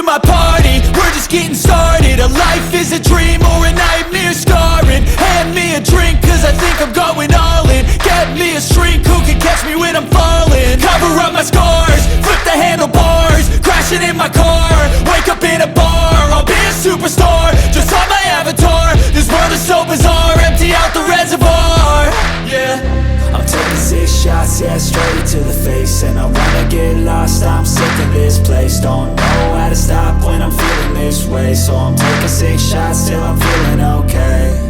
my party, we're just getting started. A life is a dream or a nightmare scarring. Hand me a drink cause I think I'm going all in. Get me a shrink who can catch me when I'm falling. Cover up my scars, flip the handlebars, crashing in my car, wake up in a bar. I'll be a superstar, just on my avatar. This world is so bizarre, empty out the reservoir. Yeah, I'm taking 6 shots, yeah, straight to the face. And I wanna get lost, I'm sick of this place. Don't know how to stop when I'm feeling this way. So I'm taking 6 shots till I'm feeling okay.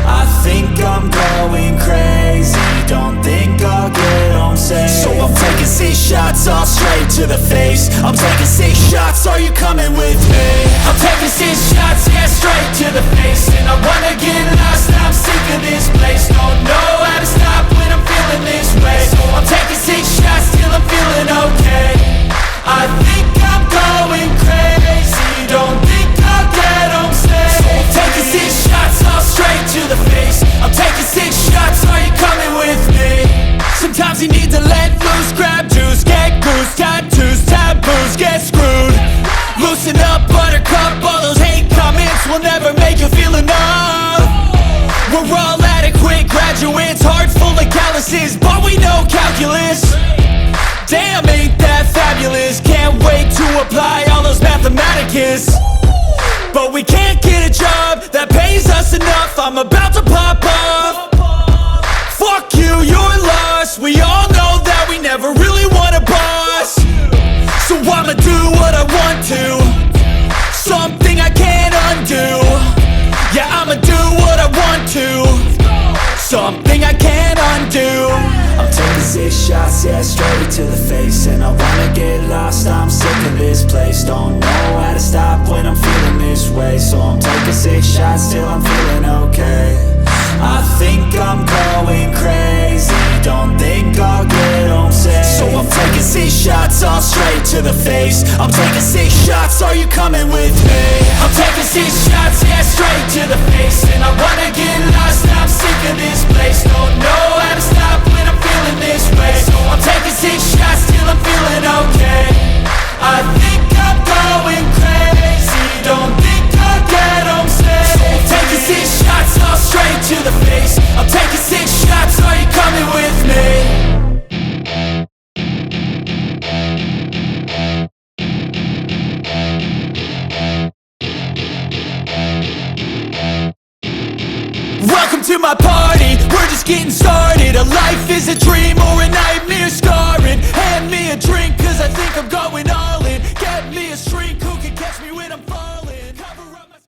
I think I'm going crazy, don't think I'll get home safe. So I'm taking 6 shots, all straight to the face. I'm taking 6 shots, are you coming with me? I'm taking 6 shots, yeah, straight to the face. And I wanna get lost, I'm sick of this place. Don't know how to stop when I'm feeling this way. So I'm taking 6 shots till I'm feeling okay. I think I'm going crazy, don't think I'll get home safe. So I'm taking 6 shots, all straight to the face. I'm taking 6 shots, are you coming with me? Sometimes you need to let loose, grab juice, get goose, tattoos, taboos, get screwed. Loosen up, buttercup, all those hate comments will never make you feel enough. We're all adequate graduates, heart full of calluses, but we know calculus. Damn, ain't that fabulous? Can't wait to apply all those mathematicus. But we can't get a job that pays us enough. I'm about to pop off. Fuck you, you're lost. We all know that we never really want a boss. So I'ma do what I want to, something I can't undo. Yeah, I'ma do what I want to, something I can't undo. I'm taking 6 shots, yeah, straight to the face. And I wanna get lost, I'm sick of this place. Don't know how to stop when I'm feeling this way. So I'm taking 6 shots till I'm feeling okay. I think I'm going crazy, don't think I'll get home safe. So I'm taking 6 shots, all straight to the face. I'm taking 6 shots, are you coming with me? I'm taking 6 shots, yeah, straight to the face. And I wanna get lost, I'm sick of this place. Don't know how to stop when I'm feeling this way. So I'm taking 6 shots till I'm feeling okay. I think I'm going crazy, don't think I'll get home safe. So I'm taking 6 shots, all straight to the face. I'm taking 6 shots, are you coming with me? Welcome to my party, we're just getting